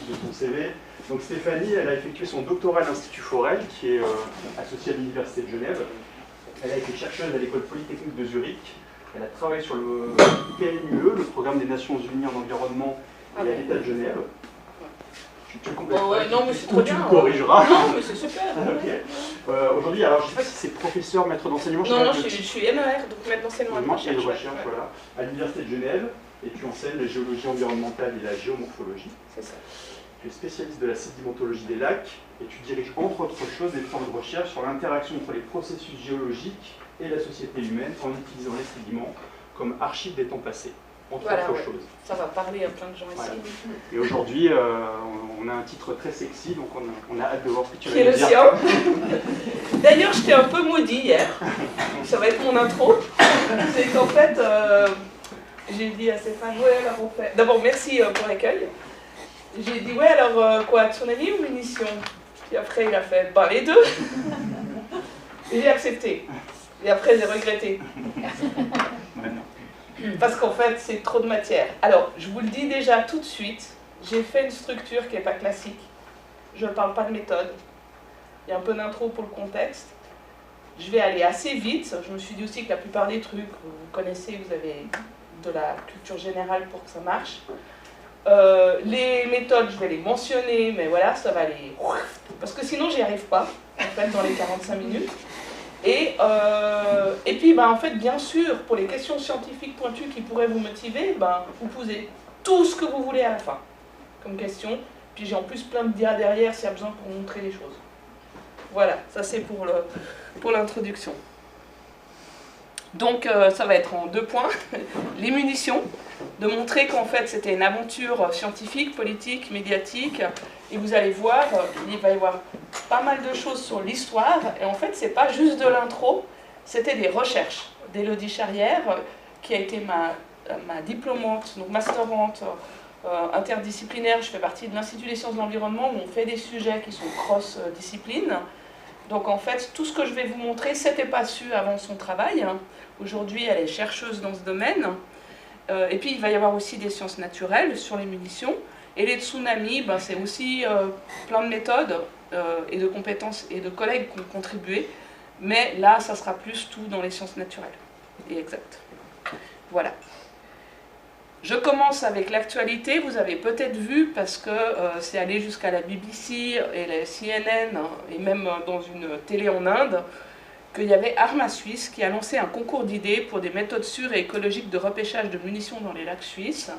de ton CV. Donc Stéphanie, elle a effectué son doctorat à l'Institut Forel, qui est associé à l'Université de Genève. Elle a été chercheuse à l'École Polytechnique de Zurich. Elle a travaillé sur le PNUE, le Programme des Nations Unies en environnement, et à l'État de Genève. Tu le complètes pas, non, mais c'est trop bien. Tu me corrigeras. Non, mais c'est super. Okay. Aujourd'hui, alors je ne sais pas si c'est professeur, maître d'enseignement. Non, je suis MER, donc maître d'enseignement et de recherche. Voilà, à l'Université de Genève, et tu enseignes la géologie environnementale et la géomorphologie. C'est ça. Tu es spécialiste de la sédimentologie des lacs, et tu diriges entre autres choses des travaux de recherche sur l'interaction entre les processus géologiques et la société humaine en utilisant les sédiments comme archives des temps passés. Entre autres choses. Ça va parler à plein de gens ici. Voilà. Et aujourd'hui, on a un titre très sexy, donc on a hâte de voir ce que tu vas nous dire. Qui est le sien. D'ailleurs, j'étais un peu maudit hier. Ça va être mon intro. C'est qu'en fait, j'ai dit à Stéphane, ouais, alors on fait... D'abord, merci pour l'accueil. J'ai dit, ouais, alors quoi, tsunami ou munitions? Puis après, il a fait, bah les deux. Et j'ai accepté. Et après, j'ai regretté. Parce qu'en fait, c'est trop de matière. Alors, je vous le dis déjà tout de suite, j'ai fait une structure qui n'est pas classique. Je ne parle pas de méthode. Il y a un peu d'intro pour le contexte. Je vais aller assez vite. Je me suis dit aussi que la plupart des trucs, vous connaissez, vous avez de la culture générale pour que ça marche. Les méthodes, je vais les mentionner, mais voilà, ça va aller... Parce que sinon, j'y arrive pas, en fait, dans les 45 minutes. Et puis, en fait, bien sûr, pour les questions scientifiques pointues qui pourraient vous motiver, vous posez tout ce que vous voulez à la fin, comme question. Puis j'ai en plus plein de dias derrière s'il y a besoin pour montrer les choses. Voilà, ça c'est pour l'introduction. Donc, ça va être en 2 points. Les munitions, de montrer qu'en fait, c'était une aventure scientifique, politique, médiatique. Et vous allez voir, il va y avoir pas mal de choses sur l'histoire. Et en fait, c'est pas juste de l'intro, c'était des recherches d'Élodie Charrière, qui a été ma diplômante, donc masterante interdisciplinaire. Je fais partie de l'Institut des sciences de l'environnement, où on fait des sujets qui sont cross-disciplines. Donc en fait, tout ce que je vais vous montrer, c'était pas su avant son travail. Aujourd'hui, elle est chercheuse dans ce domaine. Et puis, il va y avoir aussi des sciences naturelles sur les munitions. Et les tsunamis, c'est aussi plein de méthodes et de compétences et de collègues qui ont contribué. Mais là, ça sera plus tout dans les sciences naturelles et exactes. Voilà. Je commence avec l'actualité. Vous avez peut-être vu, parce que c'est allé jusqu'à la BBC et la CNN, et même dans une télé en Inde, qu'il y avait Arma Suisse qui a lancé un concours d'idées pour des méthodes sûres et écologiques de repêchage de munitions dans les lacs suisses.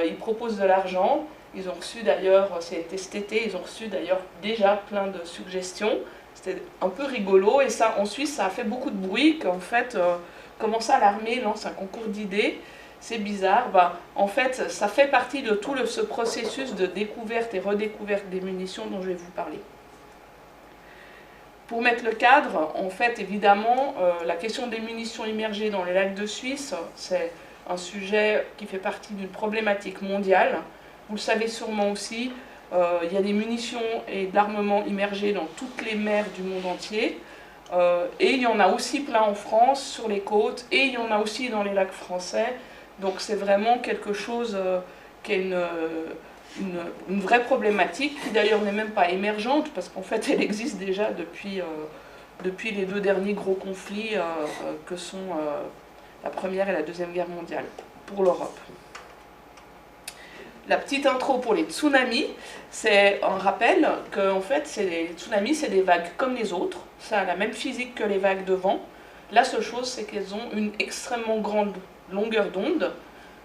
Ils proposent de l'argent. Ils ont reçu d'ailleurs, c'était cet été, ils ont reçu d'ailleurs déjà plein de suggestions. C'était un peu rigolo, et ça, en Suisse, ça a fait beaucoup de bruit, qu'en fait, comment ça l'armée lance un concours d'idées? C'est bizarre. En fait, ça fait partie de tout ce processus de découverte et redécouverte des munitions dont je vais vous parler. Pour mettre le cadre, en fait, évidemment, la question des munitions immergées dans les lacs de Suisse, c'est un sujet qui fait partie d'une problématique mondiale. Vous le savez sûrement aussi, il y a des munitions et de l'armement immergés dans toutes les mers du monde entier. Et il y en a aussi plein en France, sur les côtes, et il y en a aussi dans les lacs français. Donc c'est vraiment quelque chose qui est une vraie problématique, qui d'ailleurs n'est même pas émergente, parce qu'en fait elle existe déjà depuis les 2 derniers gros conflits que sont la Première et la Deuxième Guerre mondiale pour l'Europe. La petite intro pour les tsunamis, c'est un rappel que en fait, les tsunamis, c'est des vagues comme les autres. Ça a la même physique que les vagues de vent. La seule chose, c'est qu'elles ont une extrêmement grande longueur d'onde,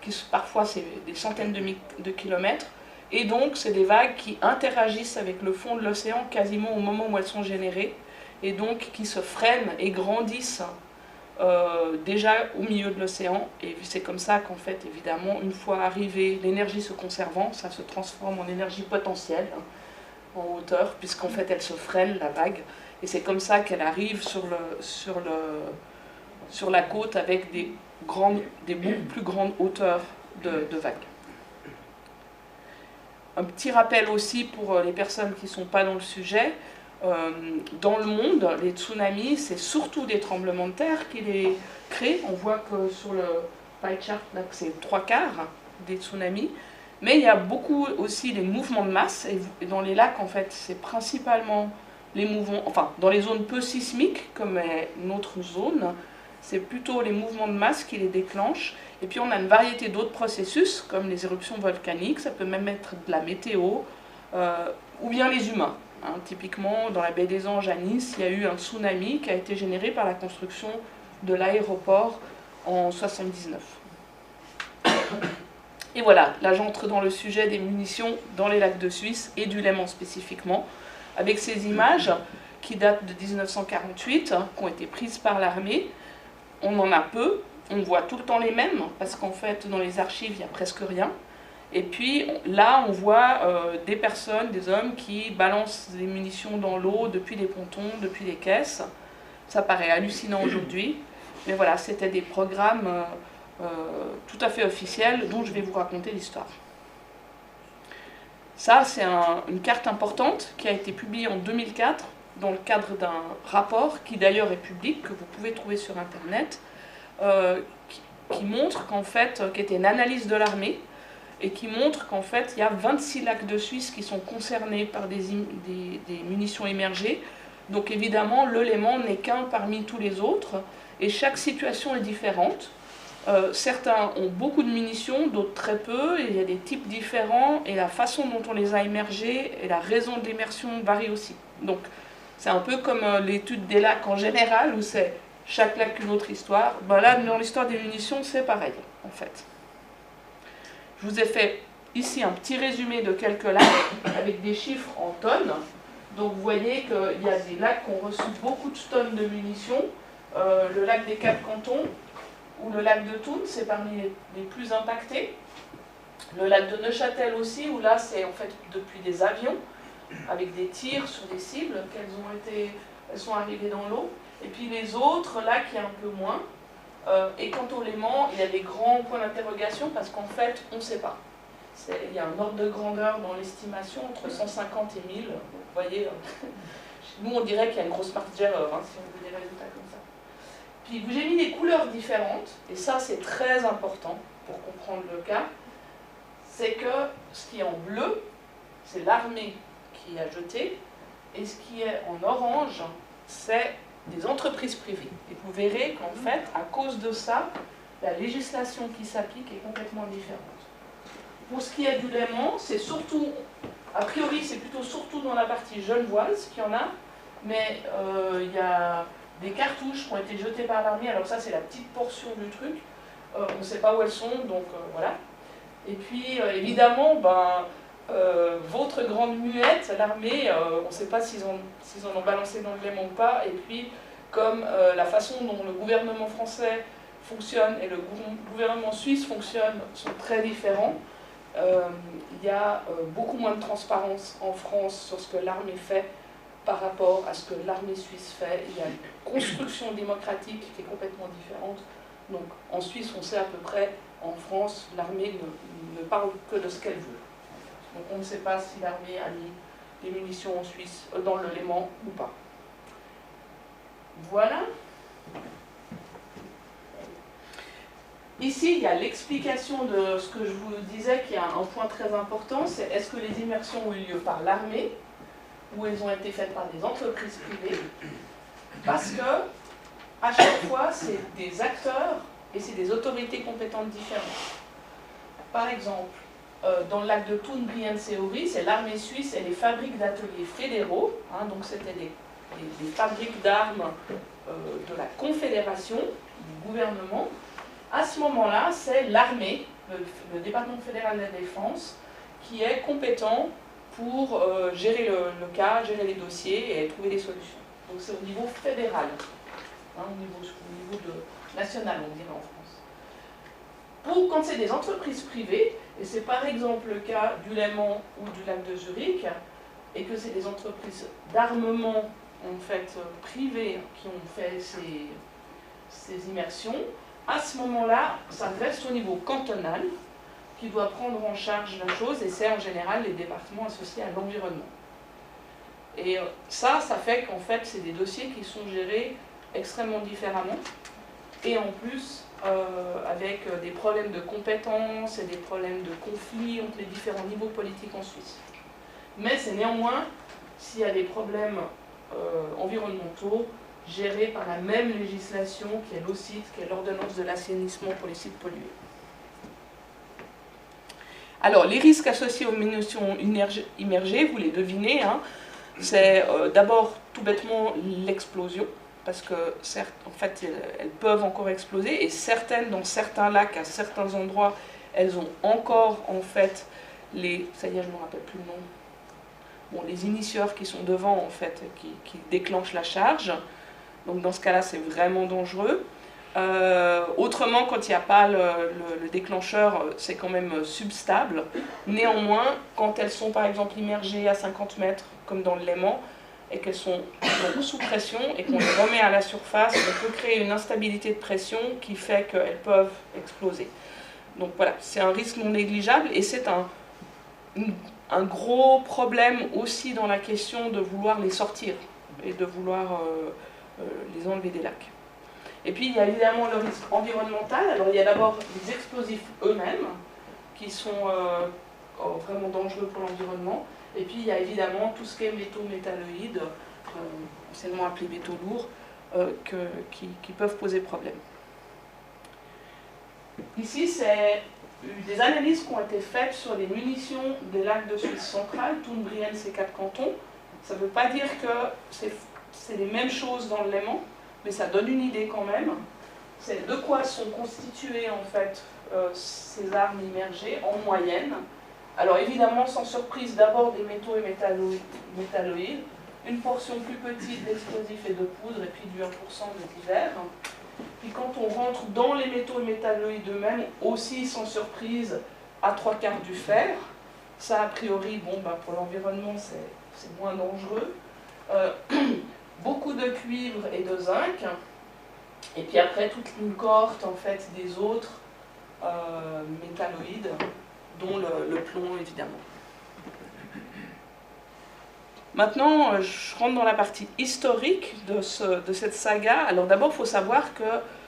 qui parfois c'est des centaines de kilomètres. Et donc, c'est des vagues qui interagissent avec le fond de l'océan quasiment au moment où elles sont générées. Et donc, qui se freinent et grandissent déjà au milieu de l'océan, et c'est comme ça qu'en fait, évidemment, une fois arrivé, l'énergie se conservant, ça se transforme en énergie potentielle, en hauteur, puisqu'en fait, elle se freine, la vague, et c'est comme ça qu'elle arrive sur la côte avec des beaucoup plus grandes hauteurs de vagues. Un petit rappel aussi pour les personnes qui ne sont pas dans le sujet. Dans le monde, les tsunamis, c'est surtout des tremblements de terre qui les créent. On voit que sur le pie chart, là, que c'est 3/4 des tsunamis. Mais il y a beaucoup aussi les mouvements de masse, et dans les lacs, en fait, c'est principalement les mouvements, enfin, dans les zones peu sismiques, comme est notre zone, c'est plutôt les mouvements de masse qui les déclenchent. Et puis on a une variété d'autres processus, comme les éruptions volcaniques, ça peut même être de la météo, ou bien les humains. Hein. Typiquement, dans la baie des Anges à Nice, il y a eu un tsunami qui a été généré par la construction de l'aéroport en 1979. Et voilà, là j'entre dans le sujet des munitions dans les lacs de Suisse et du Léman spécifiquement, avec ces images qui datent de 1948, qui ont été prises par l'armée. On en a peu, on voit tout le temps les mêmes, parce qu'en fait dans les archives il n'y a presque rien. Et puis là on voit des personnes, des hommes qui balancent des munitions dans l'eau depuis les pontons, depuis les caisses. Ça paraît hallucinant aujourd'hui, mais voilà, c'était des programmes tout à fait officiels dont je vais vous raconter l'histoire. Ça, c'est une carte importante qui a été publiée en 2004 dans le cadre d'un rapport qui d'ailleurs est public, que vous pouvez trouver sur Internet, qui montre qu'en fait, qui était une analyse de l'armée, et qui montre qu'en fait, il y a 26 lacs de Suisse qui sont concernés par des munitions émergées. Donc évidemment, le Léman n'est qu'un parmi tous les autres, et chaque situation est différente. Certains ont beaucoup de munitions, d'autres très peu, et il y a des types différents, et la façon dont on les a émergés et la raison de l'immersion varie aussi. Donc c'est un peu comme l'étude des lacs en général, où c'est chaque lac une autre histoire. Ben là, dans l'histoire des munitions, c'est pareil, en fait. Je vous ai fait ici un petit résumé de quelques lacs, avec des chiffres en tonnes. Donc vous voyez qu'il y a des lacs qui ont reçu beaucoup de tonnes de munitions. Le lac des Quatre-Cantons, ou le lac de Thun, c'est parmi les plus impactés. Le lac de Neuchâtel aussi, où là c'est en fait depuis des avions, avec des tirs sur des cibles, elles sont arrivées dans l'eau. Et puis les autres lacs, il y a un peu moins. Et quant au Léman, il y a des grands points d'interrogation, parce qu'en fait, on ne sait pas. Il y a un ordre de grandeur dans l'estimation entre 150 et 1000. Vous voyez, nous on dirait qu'il y a une grosse marge d'erreur, hein, si on veut des résultats comme ça. Puis j'ai mis des couleurs différentes, et ça c'est très important pour comprendre le cas, c'est que ce qui est en bleu, c'est l'armée qui a jeté, et ce qui est en orange, c'est des entreprises privées. Et vous verrez qu'en fait, à cause de ça, la législation qui s'applique est complètement différente. Pour ce qui est du Léman, c'est surtout, a priori c'est plutôt surtout dans la partie genevoise qu'il y en a, mais il y a des cartouches qui ont été jetées par l'armée, alors ça c'est la petite portion du truc, on ne sait pas où elles sont, donc voilà. Et puis évidemment, votre grande muette, l'armée, on ne sait pas s'ils en ont balancé dans le Léman ou pas, et puis comme la façon dont le gouvernement français fonctionne et le gouvernement suisse fonctionne sont très différents, il y a beaucoup moins de transparence en France sur ce que l'armée fait par rapport à ce que l'armée suisse fait. Il y a une construction démocratique qui est complètement différente. Donc en Suisse, on sait à peu près, en France, l'armée ne parle que de ce qu'elle veut. Donc on ne sait pas si l'armée a mis des munitions en Suisse, dans le Léman ou pas. Voilà. Ici, il y a l'explication de ce que je vous disais, qui est un point très important, c'est est-ce que les immersions ont eu lieu par l'armée ou elles ont été faites par des entreprises privées, parce que à chaque fois, c'est des acteurs et c'est des autorités compétentes différentes. Par exemple, dans le lac de Thun, Brienz-et-Ori, c'est l'armée suisse et les fabriques d'ateliers fédéraux, hein, donc c'était des fabriques d'armes de la Confédération, du gouvernement. À ce moment-là, c'est l'armée, le département fédéral de la défense, qui est compétent pour gérer le cas, gérer les dossiers et trouver des solutions. Donc c'est au niveau fédéral, hein, au niveau national, on dirait en France. Quand c'est des entreprises privées, et c'est par exemple le cas du Léman ou du lac de Zurich, et que c'est des entreprises d'armement en fait privées qui ont fait ces immersions, à ce moment-là, ça reste au niveau cantonal, qui doit prendre en charge la chose, et c'est en général les départements associés à l'environnement. Et ça fait qu'en fait, c'est des dossiers qui sont gérés extrêmement différemment. et en plus avec des problèmes de compétences et des problèmes de conflits entre les différents niveaux politiques en Suisse. Mais c'est néanmoins, s'il y a des problèmes environnementaux, gérés par la même législation qui est l'OSIT, qui est l'ordonnance de l'assainissement pour les sites pollués. Alors, les risques associés aux munitions immergées, vous les devinez, hein, c'est d'abord tout bêtement l'explosion, parce que certes, en fait, elles peuvent encore exploser, et certaines, dans certains lacs, à certains endroits, elles ont encore, en fait, ça y est, je ne me rappelle plus le nom, bon, les initieurs qui sont devant, en fait, qui déclenchent la charge. Donc dans ce cas-là, c'est vraiment dangereux. Autrement, quand il n'y a pas le déclencheur, c'est quand même substable. Néanmoins, quand elles sont par exemple immergées à 50 mètres, comme dans le Léman, et qu'elles sont donc sous pression et qu'on les remet à la surface, on peut créer une instabilité de pression qui fait qu'elles peuvent exploser. Donc voilà, c'est un risque non négligeable et c'est un gros problème aussi dans la question de vouloir les sortir et de vouloir les enlever des lacs. Et puis il y a évidemment le risque environnemental. Alors il y a d'abord les explosifs eux-mêmes qui sont vraiment dangereux pour l'environnement. Et puis il y a évidemment tout ce qui est métaux métalloïdes, anciennement appelés métaux lourds, qui peuvent poser problème. Ici, c'est des analyses qui ont été faites sur les munitions des lacs de Suisse centrale, Thun, Brienz, ces 4 cantons. Ça ne veut pas dire que c'est les mêmes choses dans le Léman, mais ça donne une idée quand même. C'est de quoi sont constituées en fait ces armes immergées en moyenne. Alors évidemment, sans surprise, d'abord des métaux et métalloïdes, une portion plus petite d'explosifs et de poudre, et puis du 1% de divers. Puis quand on rentre dans les métaux et métalloïdes eux-mêmes, aussi sans surprise, à 3/4 du fer. Ça, a priori, bon, ben, pour l'environnement, c'est moins dangereux. Beaucoup de cuivre et de zinc. Et puis après, toute une cohorte en fait, des autres métalloïdes, dont le plomb, évidemment. Maintenant, je rentre dans la partie historique de cette saga. Alors d'abord, il faut savoir que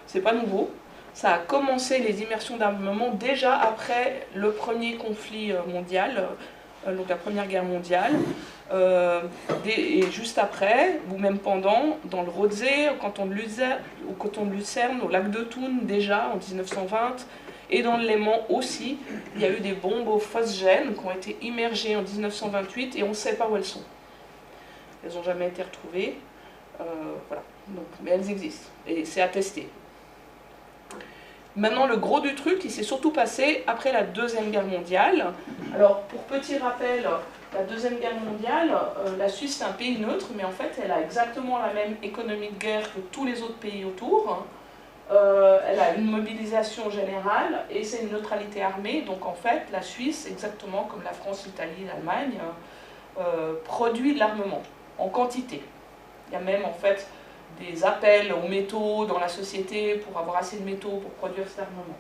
ce n'est pas nouveau. Ça a commencé les immersions d'armement déjà après le premier conflit mondial, donc la Première Guerre mondiale, et juste après, ou même pendant, dans le Rodzé, au canton de Lucerne, au lac de Thun déjà en 1920, et dans le Léman aussi, il y a eu des bombes au phosgène qui ont été immergées en 1928 et on ne sait pas où elles sont. Elles n'ont jamais été retrouvées, voilà. Donc, mais elles existent et c'est attesté. Maintenant, le gros du truc, il s'est surtout passé après la Deuxième Guerre mondiale. Alors, pour petit rappel, la Deuxième Guerre mondiale, la Suisse c'est un pays neutre, mais en fait, elle a exactement la même économie de guerre que tous les autres pays autour. Elle a une mobilisation générale et c'est une neutralité armée. Donc, en fait, la Suisse, exactement comme la France, l'Italie, l'Allemagne, produit de l'armement en quantité. Il y a même, en fait, des appels aux métaux dans la société pour avoir assez de métaux pour produire cet armement.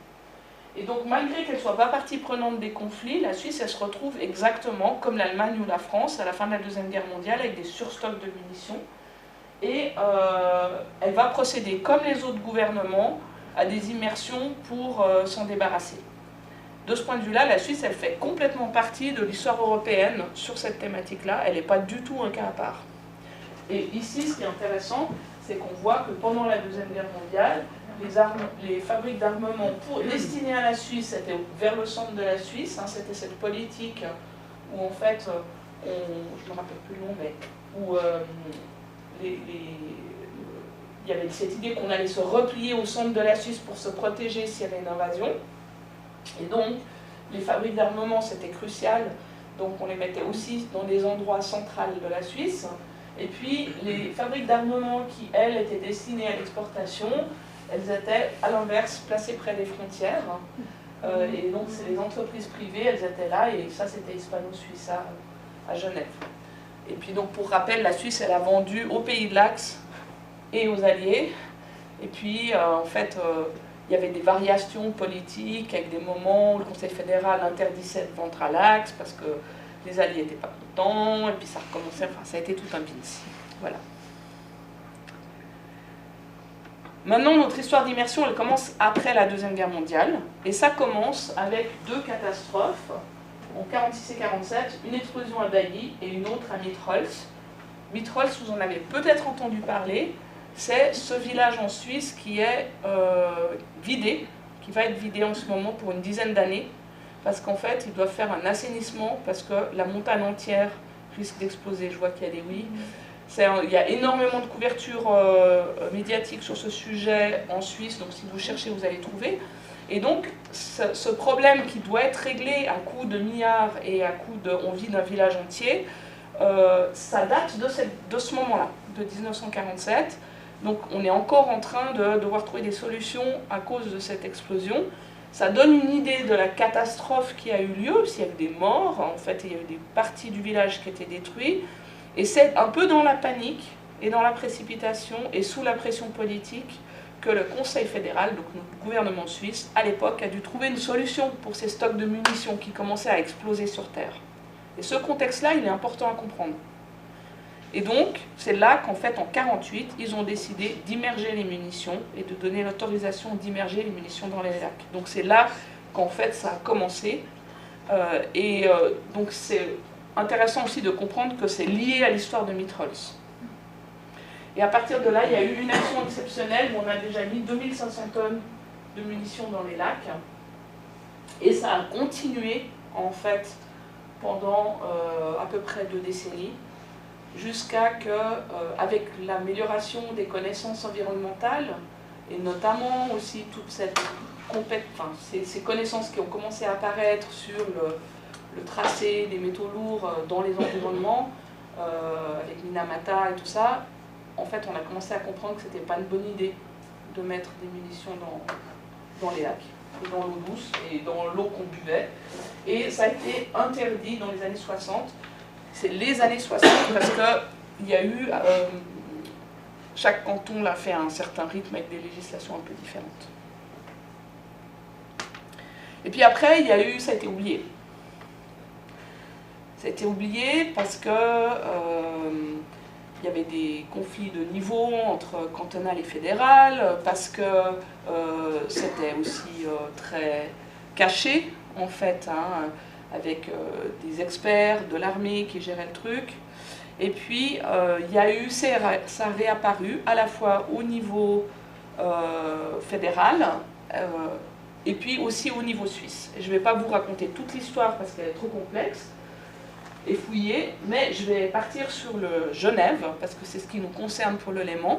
Et donc, malgré qu'elle ne soit pas partie prenante des conflits, la Suisse, elle se retrouve exactement comme l'Allemagne ou la France à la fin de la Deuxième Guerre mondiale avec des surstocks de munitions. Et elle va procéder, comme les autres gouvernements, à des immersions pour s'en débarrasser. De ce point de vue-là, la Suisse, elle fait complètement partie de l'histoire européenne sur cette thématique-là. Elle n'est pas du tout un cas à part. Et ici, ce qui est intéressant, c'est qu'on voit que pendant la Deuxième Guerre mondiale, les fabriques d'armement destinées à la Suisse étaient vers le centre de la Suisse. Hein, c'était cette politique où, en fait, je ne me rappelle plus le nom, mais où il y avait cette idée qu'on allait se replier au centre de la Suisse pour se protéger s'il y avait une invasion. Et donc, les fabriques d'armement, c'était crucial. Donc, on les mettait aussi dans des endroits centraux de la Suisse. Et puis, les fabriques d'armement qui, elles, étaient destinées à l'exportation, elles étaient, à l'inverse, placées près des frontières. Et donc, c'est les entreprises privées, elles étaient là, et ça, c'était Hispano-Suisse à Genève. Et puis, donc, pour rappel, la Suisse, elle a vendu aux pays de l'Axe et aux Alliés. Et puis, en fait, il y avait des variations politiques, avec des moments où le Conseil fédéral interdisait de vendre à l'Axe, parce que les Alliés n'étaient pas contents, et puis ça recommençait, enfin ça a été tout un bins. Voilà. Maintenant, notre histoire d'immersion, elle commence après la Deuxième Guerre mondiale, et ça commence avec deux catastrophes, en 46 et 47, une explosion à Bailly et une autre à Mitholz. Mitholz, vous en avez peut-être entendu parler, c'est ce village en Suisse qui est vidé, qui va être vidé en ce moment pour une dizaine d'années, parce qu'en fait, ils doivent faire un assainissement, parce que la montagne entière risque d'exploser. Je vois qu'il y a des oui. Il y a énormément de couverture médiatique sur ce sujet en Suisse, donc si vous cherchez, vous allez trouver. Et donc, ce problème qui doit être réglé à coût de milliards et à coût de on vit d'un village entier, ça date de ce moment-là, de 1947. Donc, on est encore en train de devoir trouver des solutions à cause de cette explosion. Ça donne une idée de la catastrophe qui a eu lieu, s'il y a eu des morts, en fait, il y a eu des parties du village qui étaient détruites. Et c'est un peu dans la panique et dans la précipitation et sous la pression politique que le Conseil fédéral, donc notre gouvernement suisse, à l'époque, a dû trouver une solution pour ces stocks de munitions qui commençaient à exploser sur Terre. Et ce contexte-là, il est important à comprendre. Et donc, c'est là qu'en fait, en 1948, ils ont décidé d'immerger les munitions et de donner l'autorisation d'immerger les munitions dans les lacs. Donc c'est là qu'en fait, ça a commencé. Donc c'est intéressant aussi de comprendre que c'est lié à l'histoire de Mitholz. Et à partir de là, il y a eu une action exceptionnelle où on a déjà mis 2500 tonnes de munitions dans les lacs. Et ça a continué, en fait, pendant à peu près 2 décennies, jusqu'à que, avec l'amélioration des connaissances environnementales, et notamment aussi toute cette ces connaissances qui ont commencé à apparaître sur le tracé des métaux lourds dans les environnements, avec Minamata et tout ça, en fait, on a commencé à comprendre que ce n'était pas une bonne idée de mettre des munitions dans les lacs, et dans l'eau douce, et dans l'eau qu'on buvait. Et ça a été interdit dans les années 60. C'est les années 60 parce qu'il y a eu... chaque canton l'a fait à un certain rythme avec des législations un peu différentes. Et puis après, ça a été oublié. Ça a été oublié parce que il y avait des conflits de niveau entre cantonal et fédéral, parce que c'était aussi très caché, en fait, hein, avec des experts de l'armée qui géraient le truc. Et puis, il y a eu, ça a réapparu à la fois au niveau fédéral et puis aussi au niveau suisse. Je ne vais pas vous raconter toute l'histoire parce qu'elle est trop complexe et fouillée, mais je vais partir sur le Genève, parce que c'est ce qui nous concerne pour le Léman.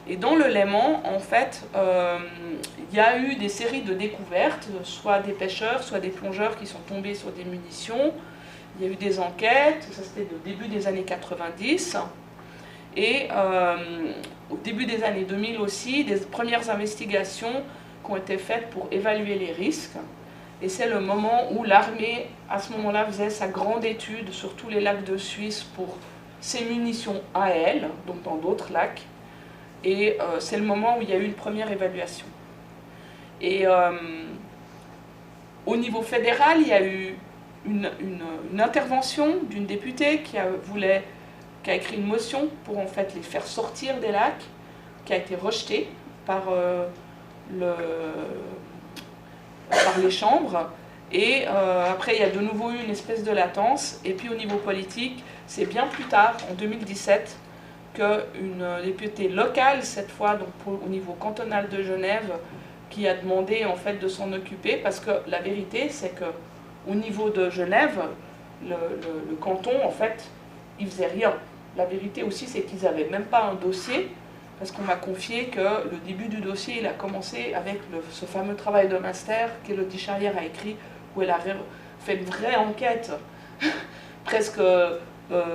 Et dans le Léman, en fait, il y a eu des séries de découvertes, soit des pêcheurs, soit des plongeurs qui sont tombés sur des munitions. Il y a eu des enquêtes, ça c'était au début des années 90, et au début des années 2000 aussi, des premières investigations qui ont été faites pour évaluer les risques. Et c'est le moment où l'armée, à ce moment-là, faisait sa grande étude sur tous les lacs de Suisse pour ses munitions à elle, donc dans d'autres lacs. Et c'est le moment où il y a eu une première évaluation. Et au niveau fédéral, il y a eu une intervention d'une députée qui a écrit une motion pour en fait les faire sortir des lacs, qui a été rejetée par les chambres. Et après, il y a de nouveau eu une espèce de latence. Et puis au niveau politique, c'est bien plus tard, en 2017, qu'une députée locale, cette fois donc au niveau cantonal de Genève, qui a demandé en fait de s'en occuper, parce que la vérité, c'est que au niveau de Genève, le canton, en fait, il faisait rien. La vérité aussi, c'est qu'ils n'avaient même pas un dossier, parce qu'on m'a confié que le début du dossier, il a commencé avec ce fameux travail de master qu'Élodie Charrière a écrit, où elle a fait une vraie enquête, presque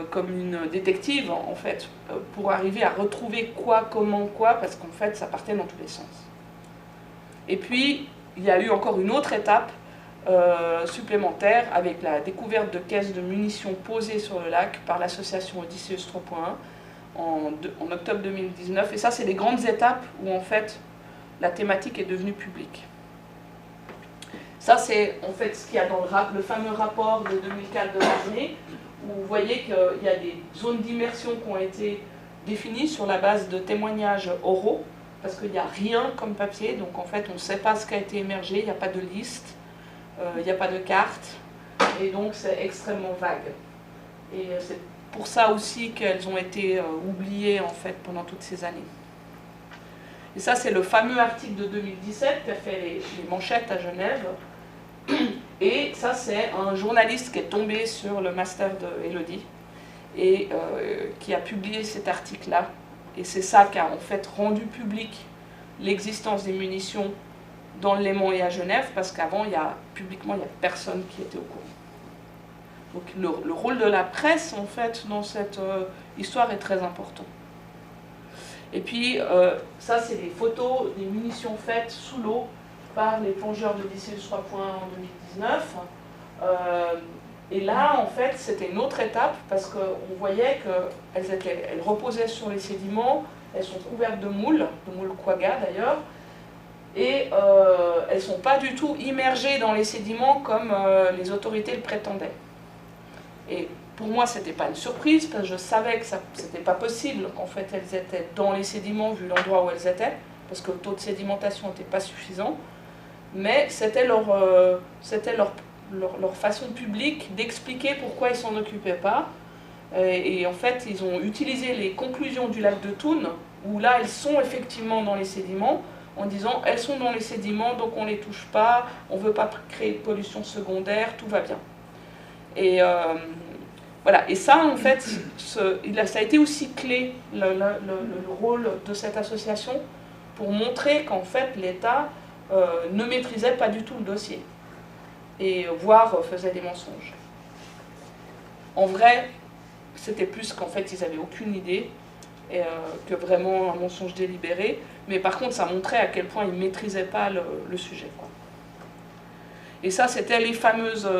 comme une détective, en fait, pour arriver à retrouver quoi, comment, quoi, parce qu'en fait, ça partait dans tous les sens. Et puis, il y a eu encore une autre étape supplémentaire avec la découverte de caisses de munitions posées sur le lac par l'association Odysseus 3.1 en octobre 2019. Et ça, c'est les grandes étapes où en fait la thématique est devenue publique. Ça, c'est en fait ce qu'il y a dans le fameux rapport de 2004 de l'armée, où vous voyez qu'il y a des zones d'immersion qui ont été définies sur la base de témoignages oraux parce qu'il n'y a rien comme papier, donc en fait on ne sait pas ce qui a été émergé, il n'y a pas de liste, il n'y a pas de carte, et donc c'est extrêmement vague. Et c'est pour ça aussi qu'elles ont été oubliées en fait pendant toutes ces années. Et ça c'est le fameux article de 2017 qui a fait les manchettes à Genève. Et ça c'est un journaliste qui est tombé sur le master de Élodie et qui a publié cet article-là. Et c'est ça qui a en fait rendu public l'existence des munitions dans le Léman et à Genève, parce qu'avant, publiquement, il n'y a personne qui était au courant. Donc le rôle de la presse, en fait, dans cette histoire est très important. Et puis, ça, c'est des photos des munitions faites sous l'eau par les plongeurs de Odysseus 3 en 2019. Et là, en fait, c'était une autre étape, parce qu'on voyait qu'elles reposaient sur les sédiments, elles sont couvertes de moules quagga d'ailleurs, et elles ne sont pas du tout immergées dans les sédiments comme les autorités le prétendaient. Et pour moi, ce n'était pas une surprise, parce que je savais que ce n'était pas possible qu'en fait elles étaient dans les sédiments, vu l'endroit où elles étaient, parce que le taux de sédimentation n'était pas suffisant, mais c'était leur façon publique d'expliquer pourquoi ils ne s'en occupaient pas. Et en fait, ils ont utilisé les conclusions du lac de Thun, où là, elles sont effectivement dans les sédiments, en disant, elles sont dans les sédiments, donc on ne les touche pas, on ne veut pas créer de pollution secondaire, tout va bien. Et voilà, et ça, en fait, ça a été aussi clé, le rôle de cette association, pour montrer qu'en fait, l'État ne maîtrisait pas du tout le dossier, et voire faisait des mensonges. En vrai, c'était plus qu'en fait ils n'avaient aucune idée, que vraiment un mensonge délibéré, mais par contre ça montrait à quel point ils ne maîtrisaient pas le sujet, quoi. Et ça, c'était les fameux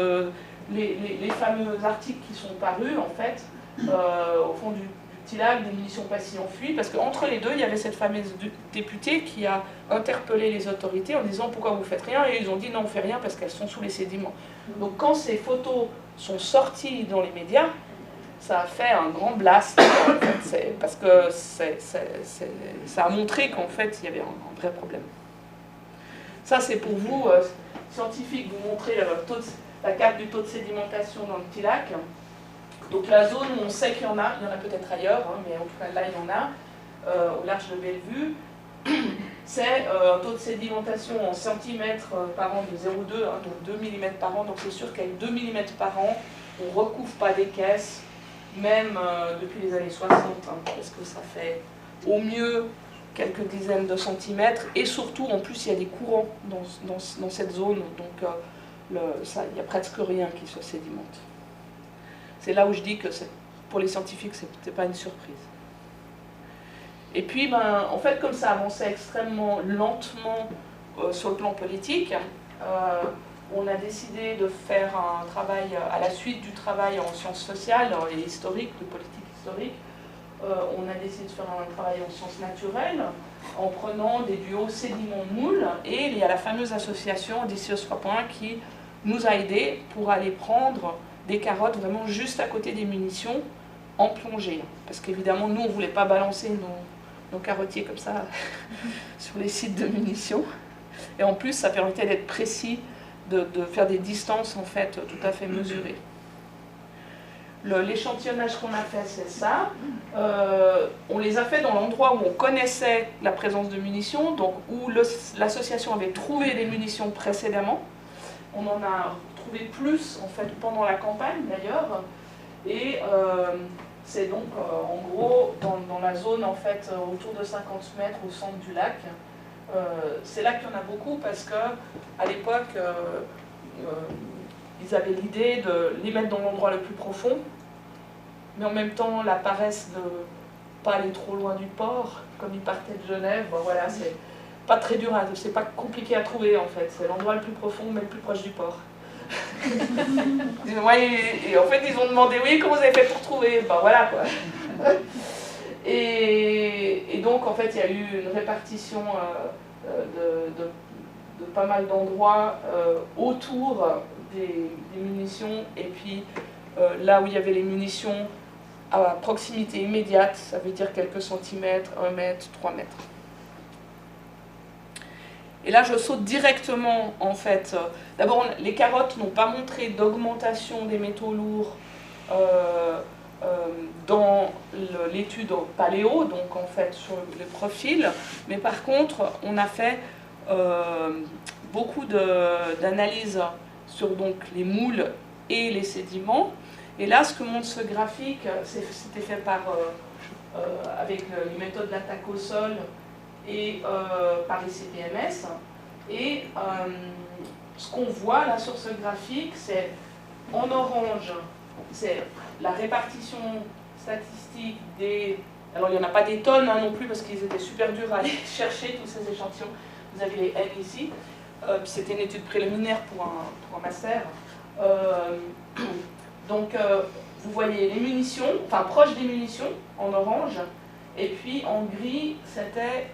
articles qui sont parus en fait au fond du petit lac, des munitions passées enfuies, parce qu'entre les deux, il y avait cette fameuse députée qui a interpellé les autorités en disant pourquoi vous ne faites rien, et ils ont dit non, on ne fait rien parce qu'elles sont sous les sédiments. Donc quand ces photos sont sorties dans les médias, ça a fait un grand blast, en fait, parce que ça a montré qu'en fait il y avait un vrai problème. Ça c'est pour vous, scientifiques, vous montrer la carte du taux de sédimentation dans le petit lac. Donc la zone où on sait qu'il y en a peut-être ailleurs, hein, mais en tout cas là il y en a, au large de Bellevue, c'est un taux de sédimentation en centimètres par an de 0,2, hein, donc 2 mm par an, donc c'est sûr qu'avec 2 mm par an, on ne recouvre pas des caisses, même depuis les années 60, hein, parce que ça fait au mieux quelques dizaines de centimètres, et surtout en plus il y a des courants dans cette zone, donc il n'y a presque rien qui se sédimente. C'est là où je dis que pour les scientifiques, ce n'était pas une surprise. Et puis, en fait, comme ça avançait extrêmement lentement sur le plan politique, on a décidé de faire un travail, à la suite du travail en sciences sociales et historiques, de politique historique, on a décidé de faire un travail en sciences naturelles, en prenant des duos sédiments-moules, et il y a la fameuse association Odysseus 3 qui nous a aidés pour aller prendre des carottes vraiment juste à côté des munitions en plongée. Parce qu'évidemment, nous, on ne voulait pas balancer nos carottiers comme ça sur les sites de munitions. Et en plus, ça permettait d'être précis, de faire des distances en fait tout à fait mesurées. L'échantillonnage qu'on a fait, c'est ça. On les a fait dans l'endroit où on connaissait la présence de munitions, donc où l'association avait trouvé des munitions précédemment. On en a trouvé plus en fait pendant la campagne d'ailleurs, et c'est donc en gros dans la zone en fait autour de 50 mètres au centre du lac. C'est là qu'il y en a beaucoup parce que à l'époque ils avaient l'idée de les mettre dans l'endroit le plus profond, mais en même temps la paresse de pas aller trop loin du port, comme ils partaient de Genève. Bon, voilà, c'est pas très dur, c'est pas compliqué à trouver en fait, c'est l'endroit le plus profond mais le plus proche du port. Et en fait ils ont demandé oui, comment vous avez fait pour trouver, ben voilà quoi. Et donc en fait il y a eu une répartition de pas mal d'endroits autour des munitions, et puis là où il y avait les munitions à proximité immédiate, ça veut dire quelques centimètres, 1 mètre, 3 mètres. Et là, je saute directement, en fait. D'abord, les carottes n'ont pas montré d'augmentation des métaux lourds dans l'étude paléo, donc en fait sur le profil. Mais par contre, on a fait beaucoup d'analyses sur donc, les moules et les sédiments. Et là, ce que montre ce graphique, c'était fait avec les méthodes d'attaque au sol et par les CPMS. Et ce qu'on voit là sur ce graphique, c'est en orange, c'est la répartition statistique des... Alors il n'y en a pas des tonnes non plus parce qu'ils étaient super durs à aller chercher tous ces échantillons. Vous avez les N ici. C'était une étude préliminaire pour un master. Donc vous voyez les munitions, enfin proches des munitions en orange, et puis en gris c'était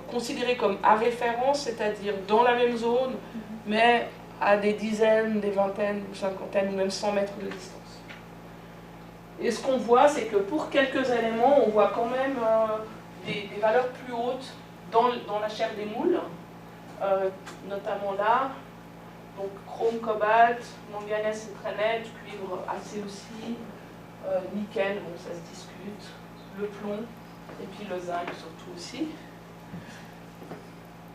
considéré comme à référence, c'est-à-dire dans la même zone, mais à des dizaines, des vingtaines, des cinquantaines ou même 100 mètres de distance. Et ce qu'on voit, c'est que pour quelques éléments, on voit quand même des valeurs plus hautes dans la chair des moules, notamment là. Donc chrome, cobalt, manganèse c'est très net, cuivre assez aussi, nickel, bon ça se discute, le plomb, et puis le zinc surtout aussi.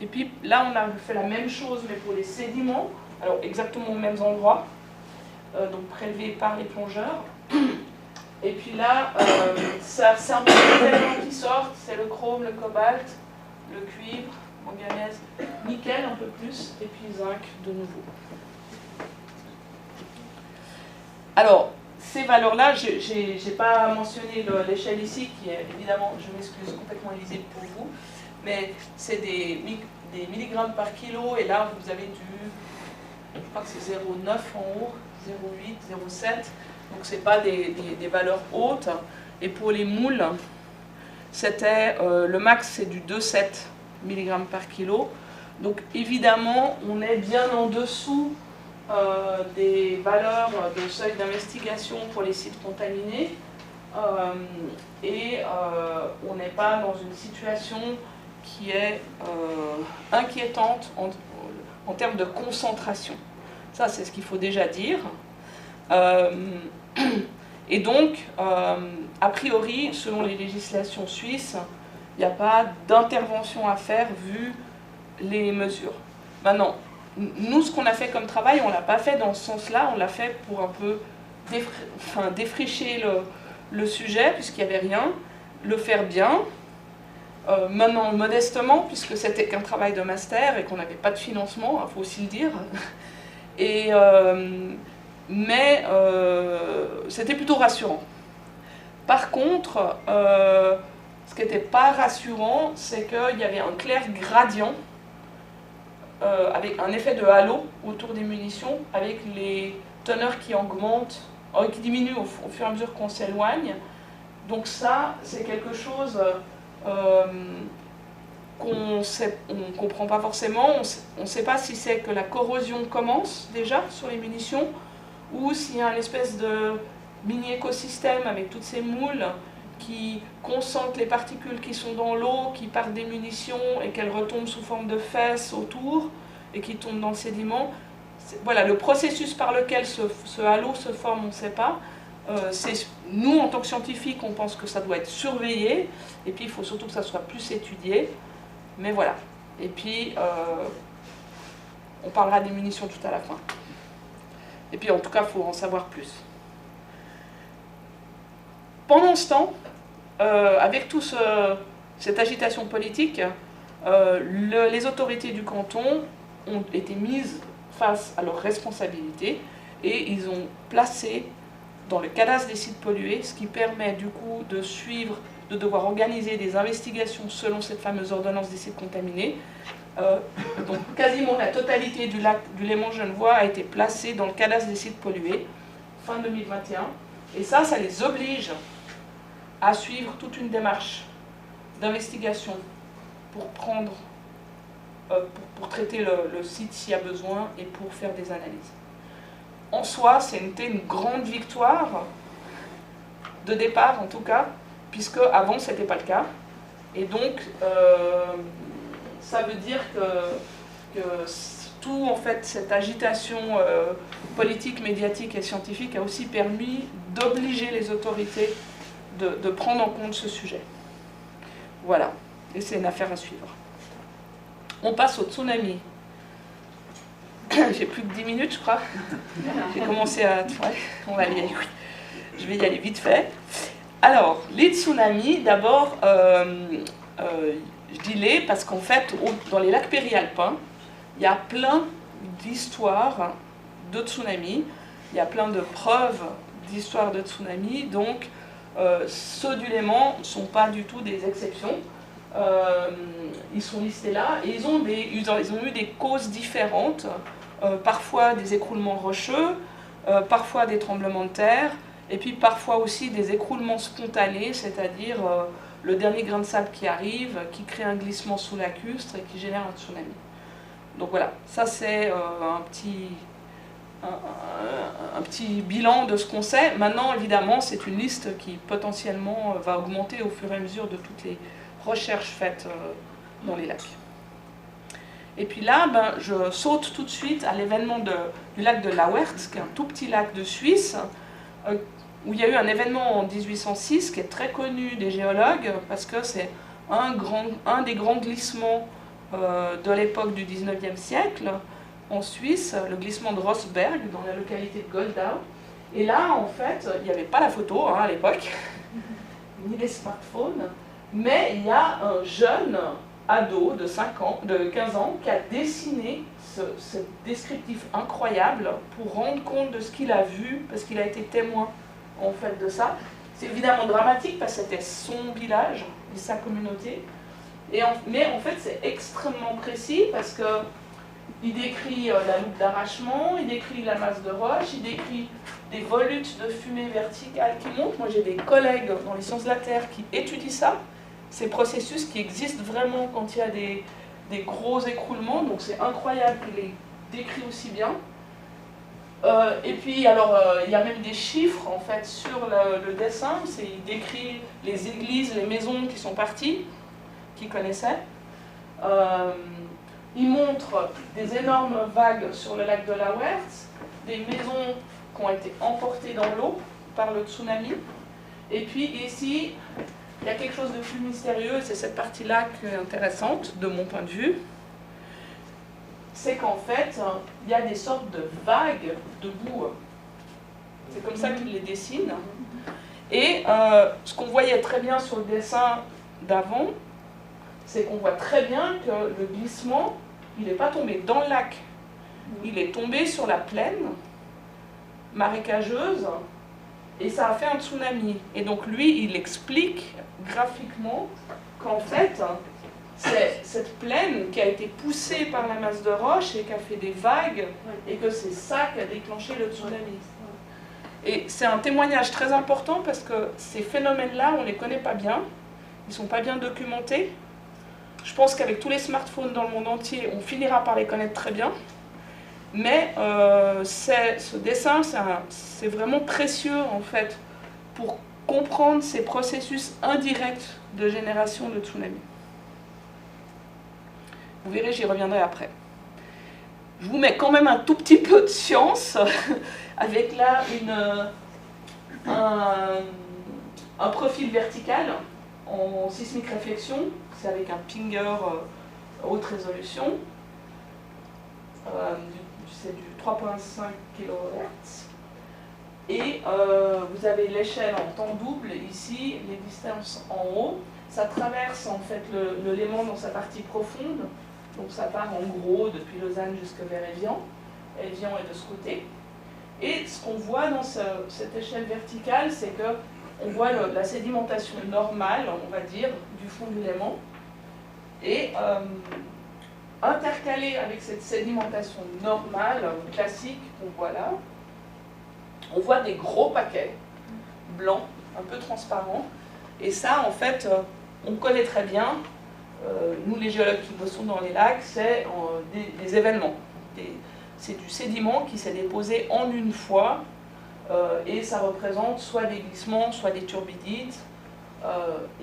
Et puis là on a fait la même chose mais pour les sédiments, alors exactement aux mêmes endroits, donc prélevés par les plongeurs. Et puis là, c'est un peu les éléments qui sortent, c'est le chrome, le cobalt, le cuivre, manganèse, nickel un peu plus, et puis zinc de nouveau. Alors, ces valeurs-là, je n'ai pas mentionné l'échelle ici, qui est évidemment, je m'excuse, complètement illisible pour vous, mais c'est des milligrammes par kilo, et là vous avez je crois que c'est 0,9 en haut, 0,8, 0,7, donc ce n'est pas des valeurs hautes. Et pour les moules, c'était le max, c'est du 2,7 mg par kilo. Donc évidemment, on est bien en dessous des valeurs de seuil d'investigation pour les sites contaminés. On n'est pas dans une situation qui est inquiétante en termes de concentration. Ça, c'est ce qu'il faut déjà dire. Et donc, a priori, selon les législations suisses, il n'y a pas d'intervention à faire vu les mesures. Maintenant, nous, ce qu'on a fait comme travail, on ne l'a pas fait dans ce sens-là, on l'a fait pour un peu défricher le sujet, puisqu'il n'y avait rien, le faire bien. Maintenant, modestement, puisque c'était qu'un travail de master et qu'on n'avait pas de financement, il faut aussi le dire. Mais c'était plutôt rassurant. Par contre, ce qui n'était pas rassurant, c'est qu'il y avait un clair gradient avec un effet de halo autour des munitions, avec les teneurs qui augmentent, qui diminuent au fur et à mesure qu'on s'éloigne. Donc ça, c'est quelque chose qu'on ne comprend pas forcément. On ne sait pas si c'est que la corrosion commence déjà sur les munitions, ou s'il y a une espèce de mini-écosystème avec toutes ces moules qui concentrent les particules qui sont dans l'eau, qui partent des munitions et qu'elles retombent sous forme de fesses autour et qui tombent dans le sédiment. Voilà, le processus par lequel ce halo se forme, on ne sait pas. Nous, en tant que scientifiques, on pense que ça doit être surveillé, et puis il faut surtout que ça soit plus étudié. Mais voilà. Et puis, on parlera des munitions tout à la fin. Et puis, en tout cas, il faut en savoir plus. Pendant ce temps, avec toute cette agitation politique, les autorités du canton ont été mises face à leurs responsabilités et ils ont placé dans le cadastre des sites pollués, ce qui permet du coup de suivre, de devoir organiser des investigations selon cette fameuse ordonnance des sites contaminés. Donc quasiment la totalité du lac du Léman-Genevois a été placée dans le cadastre des sites pollués, fin 2021. Et ça les oblige à suivre toute une démarche d'investigation pour traiter le site s'il y a besoin et pour faire des analyses. En soi, c'était une grande victoire, de départ en tout cas, puisque avant ce n'était pas le cas. Et donc, ça veut dire que tout, en fait, cette agitation politique, médiatique et scientifique a aussi permis d'obliger les autorités de prendre en compte ce sujet. Voilà, et c'est une affaire à suivre. On passe au tsunami. J'ai plus que 10 minutes, je crois. J'ai commencé à... Ouais, on va y aller, oui. Je vais y aller vite fait. Alors, les tsunamis, d'abord, je dis les parce qu'en fait, dans les lacs périalpins, il y a plein d'histoires de tsunamis. Il y a plein de preuves d'histoires de tsunamis. Donc, ceux du Léman ne sont pas du tout des exceptions. Ils sont listés là et ils ont eu des causes différentes, parfois des écroulements rocheux, parfois des tremblements de terre, et puis parfois aussi des écroulements spontanés, c'est-à-dire le dernier grain de sable qui arrive, qui crée un glissement sous lacustre et qui génère un tsunami. Donc voilà, ça c'est un petit bilan de ce qu'on sait. Maintenant, évidemment, c'est une liste qui potentiellement va augmenter au fur et à mesure de toutes les recherches faites dans les lacs. Et puis là, je saute tout de suite à l'événement du lac de Lauwert, qui est un tout petit lac de Suisse, où il y a eu un événement en 1806 qui est très connu des géologues, parce que c'est un des grands glissements de l'époque du 19e siècle en Suisse, le glissement de Rossberg, dans la localité de Goldau. Et là, en fait, il n'y avait pas la photo à l'époque, ni les smartphones, mais il y a un jeune ado de 15 ans qui a dessiné ce descriptif incroyable pour rendre compte de ce qu'il a vu, parce qu'il a été témoin en fait de ça. C'est évidemment dramatique parce que c'était son village et sa communauté, mais en fait c'est extrêmement précis parce qu'il décrit la loupe d'arrachement, il décrit la masse de roche, il décrit des volutes de fumée verticale qui montent. Moi j'ai des collègues dans les sciences de la Terre qui étudient ça, ces processus qui existent vraiment quand il y a des gros écroulements, donc c'est incroyable qu'il les décrit aussi bien. Et puis alors il y a même des chiffres en fait sur le dessin, il décrit les églises, les maisons qui sont parties, qui connaissaient. Il montre des énormes vagues sur le lac de Lauwert, des maisons qui ont été emportées dans l'eau par le tsunami. Et puis ici, il y a quelque chose de plus mystérieux, et c'est cette partie-là qui est intéressante de mon point de vue. C'est qu'en fait, il y a des sortes de vagues de boue. C'est comme ça qu'il les dessine. Et ce qu'on voyait très bien sur le dessin d'avant, c'est qu'on voit très bien que le glissement, il n'est pas tombé dans le lac. Il est tombé sur la plaine marécageuse, et ça a fait un tsunami. Et donc lui, il explique graphiquement qu'en fait, c'est cette plaine qui a été poussée par la masse de roche et qui a fait des vagues, et que c'est ça qui a déclenché le tsunami. Et c'est un témoignage très important parce que ces phénomènes-là, on ne les connaît pas bien, ils ne sont pas bien documentés. Je pense qu'avec tous les smartphones dans le monde entier, on finira par les connaître très bien. Mais ce dessin, c'est vraiment précieux en fait pour comprendre ces processus indirects de génération de tsunami. Vous verrez, j'y reviendrai après. Je vous mets quand même un tout petit peu de science avec là un profil vertical en sismique réflexion. C'est avec un pinger haute résolution. C'est du 3.5 kHz. Et vous avez l'échelle en temps double, ici, les distances en haut. Ça traverse en fait le Léman dans sa partie profonde. Donc ça part en gros depuis Lausanne jusqu'à vers Évian. Évian est de ce côté. Et ce qu'on voit dans cette échelle verticale, c'est qu'on voit la sédimentation normale, on va dire, du fond du Léman. Et intercalé avec cette sédimentation normale, classique qu'on voit là, on voit des gros paquets blancs, un peu transparents. Et ça, en fait, on connaît très bien, nous les géologues qui bossons dans les lacs, c'est des événements. C'est du sédiment qui s'est déposé en une fois, et ça représente soit des glissements, soit des turbidites.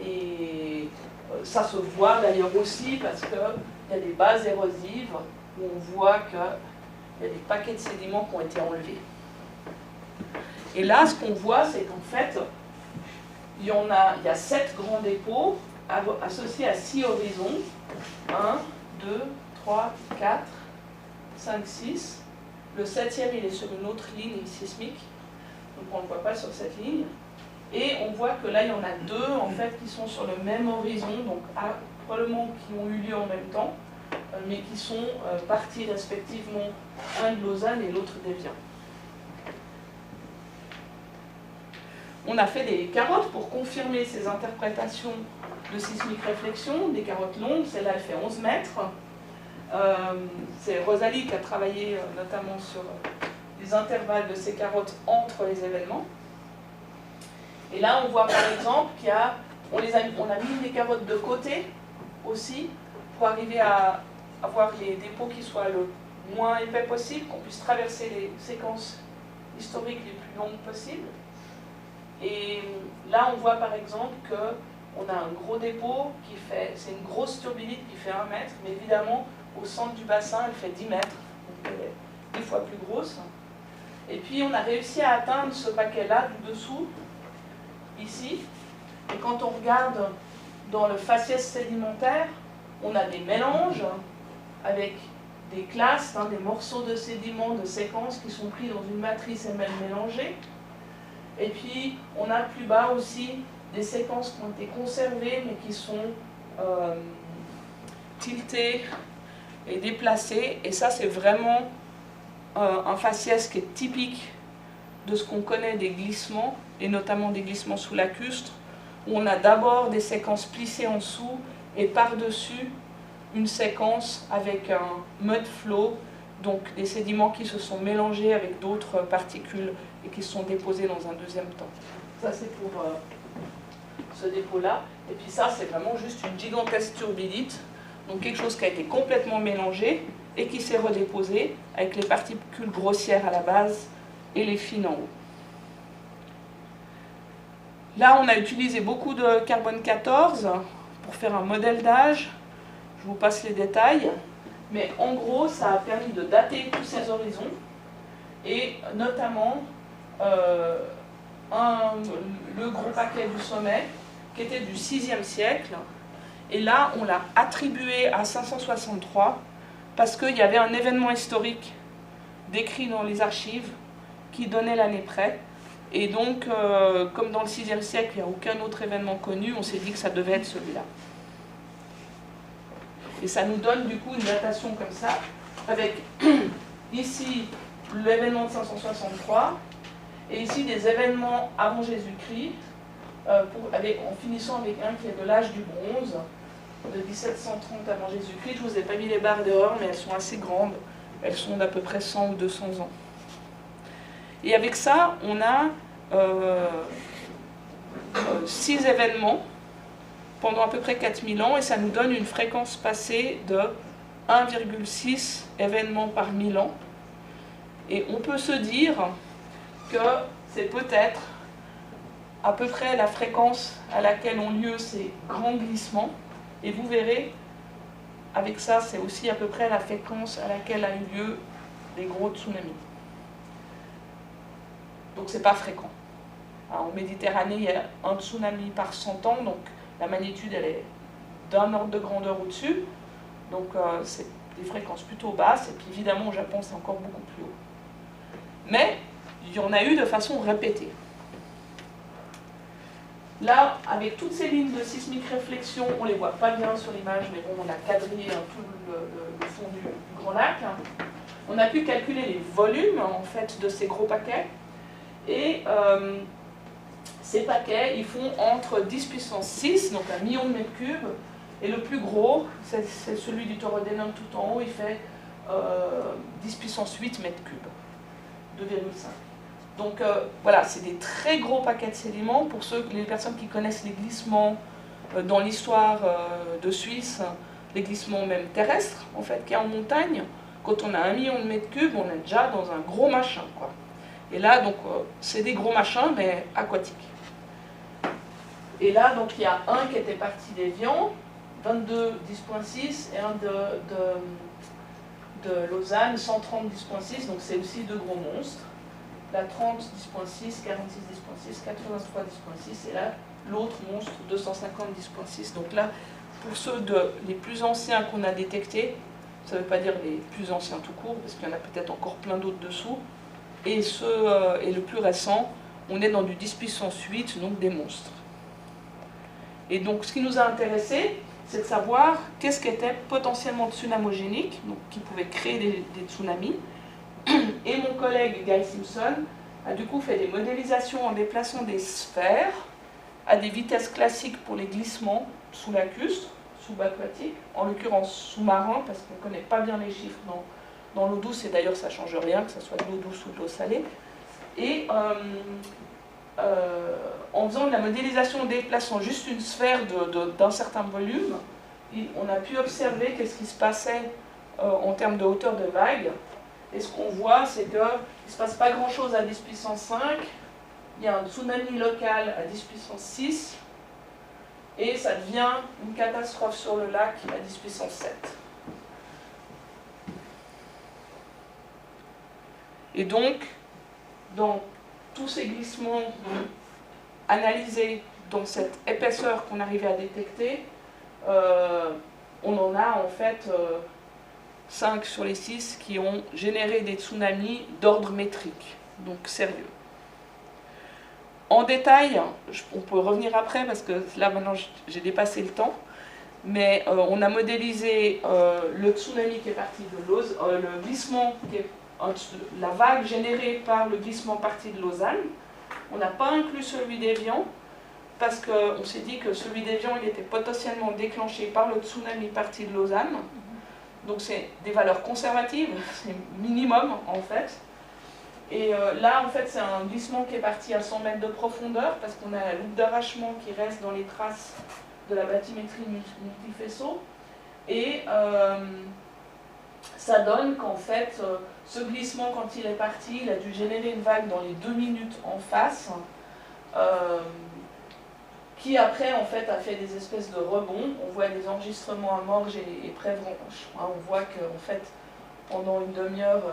Et ça se voit d'ailleurs aussi parce que il y a des bases érosives où on voit qu'il y a des paquets de sédiments qui ont été enlevés. Et là, ce qu'on voit, c'est qu'en fait, il y a 7 grands dépôts associés à 6 horizons. 1, 2, 3, 4, 5, 6. Le 7e, il est sur une autre ligne sismique, donc on ne le voit pas sur cette ligne. Et on voit que là, il y en a 2 en fait, qui sont sur le même horizon, donc probablement qui ont eu lieu en même temps, mais qui sont partis respectivement, un de Lausanne et l'autre d'Évian. On a fait des carottes pour confirmer ces interprétations de sismique réflexion, des carottes longues, celle-là elle fait 11 mètres. C'est Rosalie qui a travaillé notamment sur les intervalles de ces carottes entre les événements. Et là on voit par exemple qu'il y a, on a mis les carottes de côté aussi pour arriver à avoir les dépôts qui soient le moins épais possible, qu'on puisse traverser les séquences historiques les plus longues possibles. Et là, on voit par exemple qu'on a un gros dépôt qui fait, c'est une grosse turbidite qui fait 1 mètre, mais évidemment, au centre du bassin, elle fait 10 mètres, donc elle est 10 fois plus grosse. Et puis, on a réussi à atteindre ce paquet-là du dessous, ici. Et quand on regarde dans le faciès sédimentaire, on a des mélanges avec des classes, des morceaux de sédiments, de séquences qui sont pris dans une matrice ML mélangée. Et puis, on a plus bas aussi des séquences qui ont été conservées, mais qui sont tiltées et déplacées. Et ça, c'est vraiment un faciès qui est typique de ce qu'on connaît des glissements, et notamment des glissements sous lacustre, où on a d'abord des séquences plissées en dessous, et par-dessus, une séquence avec un mud flow, donc des sédiments qui se sont mélangés avec d'autres particules et qui se sont déposés dans un deuxième temps. Ça, c'est pour ce dépôt-là. Et puis ça, c'est vraiment juste une gigantesque turbidite, donc quelque chose qui a été complètement mélangé et qui s'est redéposé avec les particules grossières à la base et les fines en haut. Là, on a utilisé beaucoup de carbone 14 pour faire un modèle d'âge. Je vous passe les détails. Mais en gros, ça a permis de dater tous ces horizons, et notamment le gros paquet du sommet, qui était du 6e siècle. Et là, on l'a attribué à 563, parce qu'il y avait un événement historique décrit dans les archives qui donnait l'année près. Et donc, comme dans le 6e siècle, il n'y a aucun autre événement connu, on s'est dit que ça devait être celui-là. Et ça nous donne du coup une datation comme ça, avec ici l'événement de 563, et ici des événements avant Jésus-Christ, en finissant avec un qui est de l'âge du bronze, de 1730 avant Jésus-Christ. Je ne vous ai pas mis les barres d'erreur, mais elles sont assez grandes, elles sont d'à peu près 100 ou 200 ans. Et avec ça, on a 6 événements, pendant à peu près 4000 ans, et ça nous donne une fréquence passée de 1,6 événements par 1000 ans. Et on peut se dire que c'est peut-être à peu près la fréquence à laquelle ont lieu ces grands glissements. Et vous verrez, avec ça, c'est aussi à peu près la fréquence à laquelle a eu lieu les gros tsunamis. Donc c'est pas fréquent. En Méditerranée, il y a un tsunami par 100 ans, donc la magnitude, elle est d'un ordre de grandeur au-dessus. Donc, c'est des fréquences plutôt basses. Et puis, évidemment, au Japon, c'est encore beaucoup plus haut. Mais, il y en a eu de façon répétée. Là, avec toutes ces lignes de sismique réflexion, on ne les voit pas bien sur l'image, mais bon, on a quadrillé tout le fond du Grand Lac. On a pu calculer les volumes, en fait, de ces gros paquets. Et ces paquets, ils font entre 10 puissance 6, donc 1 million de mètres cubes, et le plus gros, c'est celui du Taurodénum tout en haut, il fait 10 puissance 8 mètres cubes, 2,5. Donc voilà, c'est des très gros paquets de sédiments. Pour les personnes qui connaissent les glissements dans l'histoire de Suisse, les glissements même terrestres, en fait, qu'il y a en montagne, quand on a 1 million de mètres cubes, on est déjà dans un gros machin, quoi. Et là, donc, c'est des gros machins, mais aquatiques. Et là, donc, il y a un qui était parti d'Évian, 22 10.6 et un de Lausanne 130 10.6, donc c'est aussi deux gros monstres. La 30 10.6, 46 10.6, 83 10.6 et là l'autre monstre 250 10.6. Donc là, pour ceux les plus anciens qu'on a détectés, ça ne veut pas dire les plus anciens tout court, parce qu'il y en a peut-être encore plein d'autres dessous, et le plus récent, on est dans du 10 puissance 8, donc des monstres. Et donc ce qui nous a intéressé, c'est de savoir qu'est-ce qui était potentiellement tsunamogénique, donc qui pouvait créer des tsunamis. Et mon collègue Guy Simpson a du coup fait des modélisations en déplaçant des sphères à des vitesses classiques pour les glissements sous lacustre, subaquatique, en l'occurrence sous-marin, parce qu'on ne connaît pas bien les chiffres dans l'eau douce, et d'ailleurs ça ne change rien, que ce soit de l'eau douce ou de l'eau salée. Et en faisant de la modélisation en déplaçant juste une sphère d'un certain volume, on a pu observer qu'est-ce qui se passait en termes de hauteur de vague. Et ce qu'on voit, c'est qu'il ne se passe pas grand-chose à 10 puissance 5, il y a un tsunami local à 10 puissance 6, et ça devient une catastrophe sur le lac à 10 puissance 7. Et donc, dans tous ces glissements analysés dans cette épaisseur qu'on arrivait à détecter, on en a en fait 5 sur les 6 qui ont généré des tsunamis d'ordre métrique, donc sérieux. En détail, on peut revenir après parce que là maintenant j'ai dépassé le temps, mais on a modélisé le tsunami qui est parti de Lausanne, le glissement qui est la vague générée par le glissement parti de Lausanne. On n'a pas inclus celui d'Évian parce qu'on s'est dit que celui d'Évian il était potentiellement déclenché par le tsunami parti de Lausanne. Donc c'est des valeurs conservatives, c'est minimum en fait. Et là en fait c'est un glissement qui est parti à 100 mètres de profondeur parce qu'on a la loupe d'arrachement qui reste dans les traces de la bathymétrie multifaisceau. Et ça donne qu'en fait ce glissement quand il est parti, il a dû générer une vague dans les 2 minutes en face. Qui après en fait a fait des espèces de rebonds. On voit des enregistrements à Morges et Prévranche. On voit qu'en fait, pendant une demi-heure,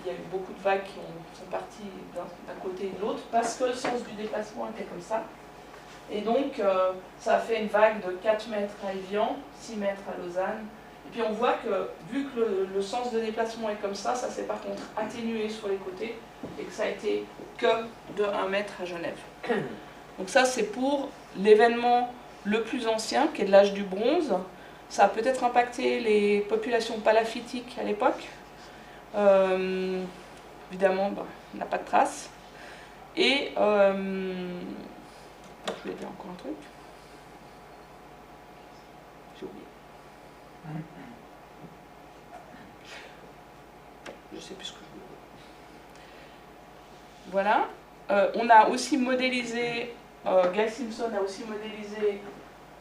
il y a eu beaucoup de vagues qui sont parties d'un côté et de l'autre, parce que le sens du déplacement était comme ça. Et donc, ça a fait une vague de 4 mètres à Évian, 6 mètres à Lausanne. Et puis on voit que, vu que le sens de déplacement est comme ça s'est par contre atténué sur les côtés, et que ça a été que de 1 mètre à Genève. Donc ça, c'est pour l'événement le plus ancien, qui est de l'âge du bronze. Ça a peut-être impacté les populations palafitiques à l'époque. Évidemment, on n'a pas de traces. Et je voulais dire encore un truc. J'ai oublié. Je sais plus ce que je voulais dire. Voilà. On a aussi modélisé, Guy Simpson a aussi modélisé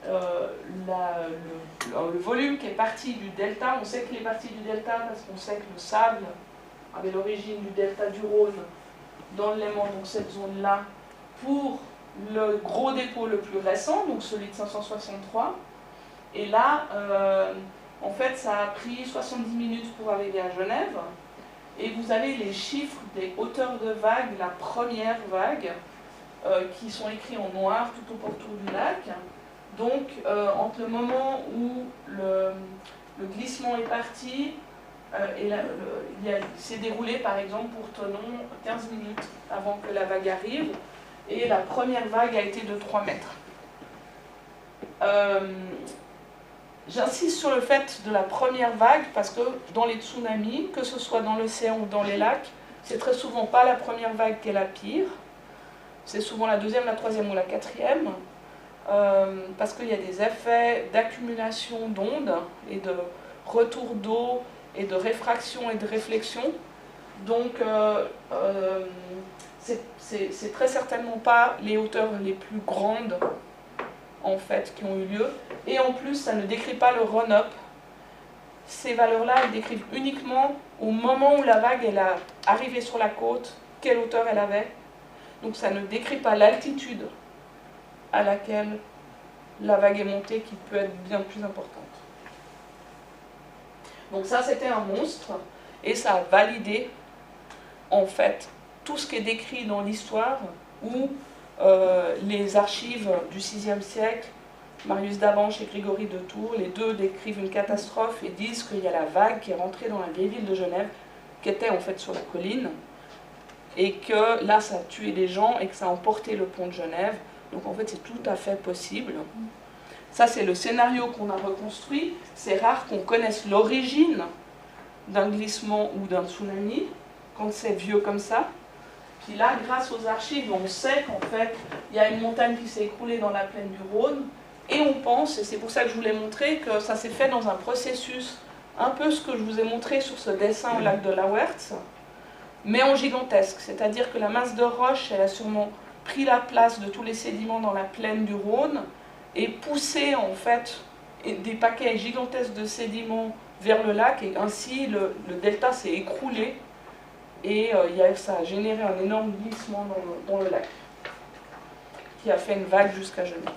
le volume qui est parti du delta. On sait qu'il est parti du delta parce qu'on sait que le sable avait l'origine du delta du Rhône dans le Léman, donc cette zone-là, pour le gros dépôt le plus récent, donc celui de 563. Et là, en fait, ça a pris 70 minutes pour arriver à Genève. Et vous avez les chiffres des hauteurs de vague, la première vague, qui sont écrits en noir tout au pourtour du lac. Donc, entre le moment où le glissement est parti, il s'est déroulé, par exemple, pour Thonon, 15 minutes avant que la vague arrive, et la première vague a été de 3 mètres. J'insiste sur le fait de la première vague parce que dans les tsunamis, que ce soit dans l'océan ou dans les lacs, c'est très souvent pas la première vague qui est la pire, c'est souvent la deuxième, la troisième ou la quatrième, parce qu'il y a des effets d'accumulation d'ondes et de retour d'eau et de réfraction et de réflexion. Donc c'est très certainement pas les hauteurs les plus grandes en fait qui ont eu lieu, et en plus ça ne décrit pas le run-up. Ces valeurs-là, elles décrivent uniquement au moment où la vague elle a arrivé sur la côte, quelle hauteur elle avait. Donc ça ne décrit pas l'altitude à laquelle la vague est montée qui peut être bien plus importante. Donc ça, c'était un monstre, et ça a validé, en fait, tout ce qui est décrit dans l'histoire, où les archives du VIe siècle, Marius d'Abanche et Grégory de Tours, les deux décrivent une catastrophe et disent qu'il y a la vague qui est rentrée dans la vieille ville de Genève, qui était en fait sur la colline, et que là, ça a tué des gens et que ça a emporté le pont de Genève. Donc en fait, c'est tout à fait possible. Ça, c'est le scénario qu'on a reconstruit. C'est rare qu'on connaisse l'origine d'un glissement ou d'un tsunami, quand c'est vieux comme ça. Puis là, grâce aux archives, on sait qu'en fait, il y a une montagne qui s'est écroulée dans la plaine du Rhône, et on pense, et c'est pour ça que je voulais montrer, que ça s'est fait dans un processus, un peu ce que je vous ai montré sur ce dessin au lac de la Huertz, mais en gigantesque. C'est-à-dire que la masse de roche, elle a sûrement pris la place de tous les sédiments dans la plaine du Rhône, et poussé en fait des paquets gigantesques de sédiments vers le lac, et ainsi le delta s'est écroulé, et ça a généré un énorme glissement dans le lac, qui a fait une vague jusqu'à Genève.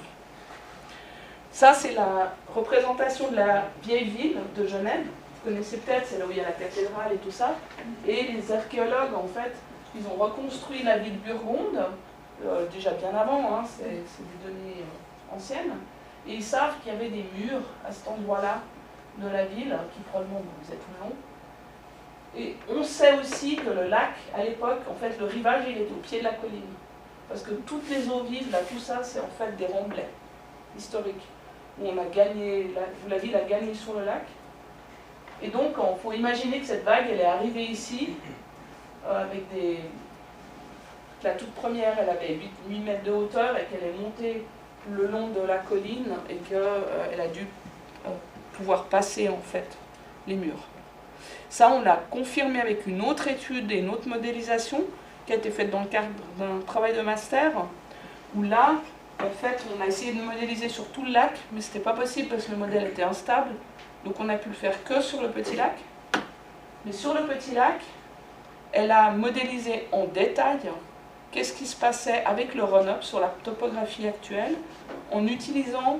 Ça, c'est la représentation de la vieille ville de Genève. Vous connaissez peut-être, c'est là où il y a la cathédrale et tout ça. Et les archéologues, en fait, ils ont reconstruit la ville burgonde, déjà bien avant, hein, c'est des données anciennes. Et ils savent qu'il y avait des murs à cet endroit-là de la ville, qui probablement faisaient tout le long. Et on sait aussi que le lac, à l'époque, en fait, le rivage, il était au pied de la colline. Parce que toutes les eaux vives, là, tout ça, c'est en fait des remblais historiques, où on a gagné, la ville a gagné sur le lac. Et donc, il faut imaginer que cette vague, elle est arrivée ici, avec des... La toute première, elle avait 8 mètres de hauteur, et qu'elle est montée le long de la colline, et qu'elle a dû pouvoir passer, en fait, les murs. Ça, on l'a confirmé avec une autre étude et une autre modélisation qui a été faite dans le cadre d'un travail de master, où là, en fait, on a essayé de modéliser sur tout le lac, mais ce n'était pas possible parce que le modèle était instable, donc on a pu le faire que sur le petit lac. Mais sur le petit lac, elle a modélisé en détail qu'est-ce qui se passait avec le run-up sur la topographie actuelle, en utilisant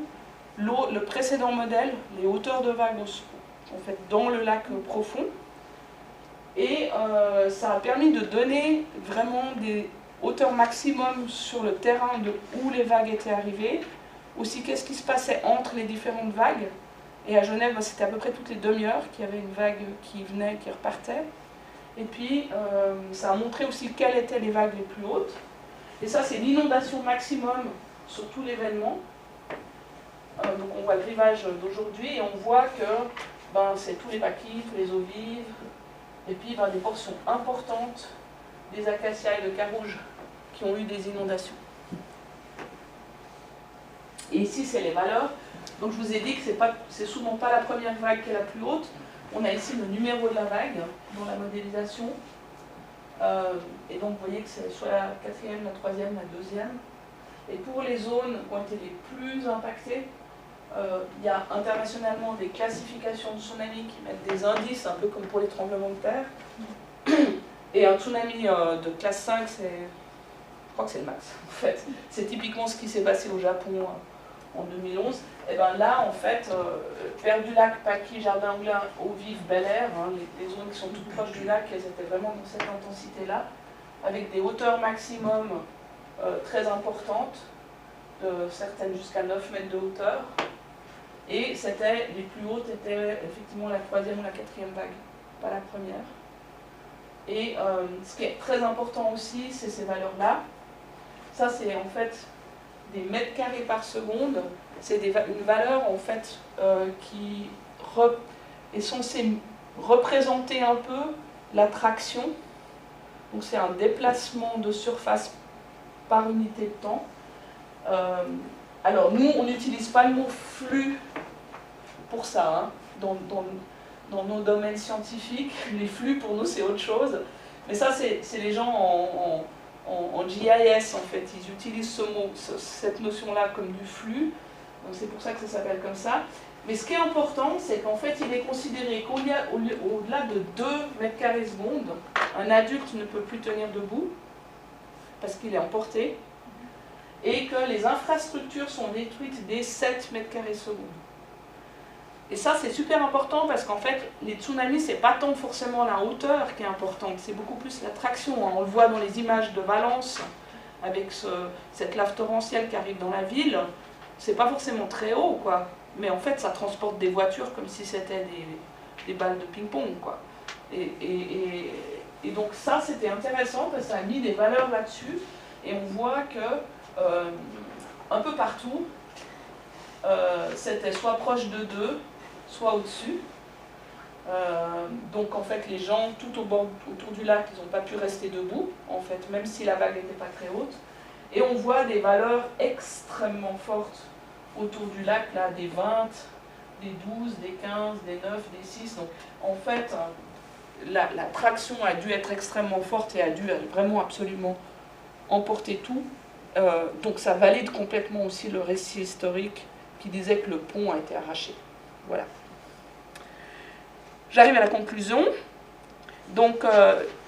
le précédent modèle, les hauteurs de vagues en fait, dans le lac profond. Et ça a permis de donner vraiment des hauteurs maximum sur le terrain de où les vagues étaient arrivées. Aussi, qu'est-ce qui se passait entre les différentes vagues. Et à Genève, c'était à peu près toutes les demi-heures qu'il y avait une vague qui venait, qui repartait. Et puis, ça a montré aussi quelles étaient les vagues les plus hautes. Et ça, c'est l'inondation maximum sur tout l'événement. Donc on voit le rivage d'aujourd'hui et on voit que c'est tous les maquis, tous les eaux vives, et puis des portions importantes des acacias et de carouges qui ont eu des inondations. Et ici, c'est les valeurs. Donc je vous ai dit que c'est souvent pas la première vague qui est la plus haute. On a ici le numéro de la vague dans la modélisation. Et donc vous voyez que c'est soit la quatrième, la troisième, la deuxième. Et pour les zones qui ont été les plus impactées, il y a internationalement des classifications de tsunami qui mettent des indices, un peu comme pour les tremblements de terre. Et un tsunami de classe 5, je crois que c'est le max, en fait. C'est typiquement ce qui s'est passé au Japon en 2011. Et bien là, en fait, Père-du-Lac, Pâquis, Jardin-Anglin, Eaux-Vives, Bel-Air, hein, les zones qui sont toutes proches du lac, elles étaient vraiment dans cette intensité-là, avec des hauteurs maximum très importantes, certaines jusqu'à 9 mètres de hauteur. Et les plus hautes étaient effectivement la troisième ou la quatrième vague, pas la première. Et ce qui est très important aussi, c'est ces valeurs-là. Ça, c'est en fait des mètres carrés par seconde. C'est une valeur en fait qui est censée représenter un peu la traction. Donc c'est un déplacement de surface par unité de temps. Alors nous, on n'utilise pas le mot flux pour ça, hein, dans nos domaines scientifiques. Les flux, pour nous, c'est autre chose. Mais ça, c'est les gens en GIS, en fait. Ils utilisent cette notion-là comme du flux. Donc c'est pour ça que ça s'appelle comme ça. Mais ce qui est important, c'est qu'en fait, il est considéré qu'au-delà de 2 mètres carrés seconde, un adulte ne peut plus tenir debout parce qu'il est emporté. et que les infrastructures sont détruites dès 7 mètres carrés secondes. Et ça, c'est super important parce qu'en fait, les tsunamis, c'est pas tant forcément la hauteur qui est importante, c'est beaucoup plus la traction. On le voit dans les images de Valence, avec cette lave torrentielle qui arrive dans la ville. C'est pas forcément très haut, quoi. Mais en fait, ça transporte des voitures comme si c'était des balles de ping-pong, quoi. Et donc ça, c'était intéressant parce que ça a mis des valeurs là-dessus. Et on voit que, un peu partout, c'était soit proche de 2, soit au-dessus. Donc en fait les gens tout autour du lac, ils n'ont pas pu rester debout, en fait, même si la vague n'était pas très haute. Et on voit des valeurs extrêmement fortes autour du lac, là, des 20, des 12, des 15, des 9, des 6. Donc en fait, la traction a dû être extrêmement forte et a dû vraiment absolument emporter tout. Donc ça valide complètement aussi le récit historique qui disait que le pont a été arraché. Voilà. J'arrive à la conclusion. Donc,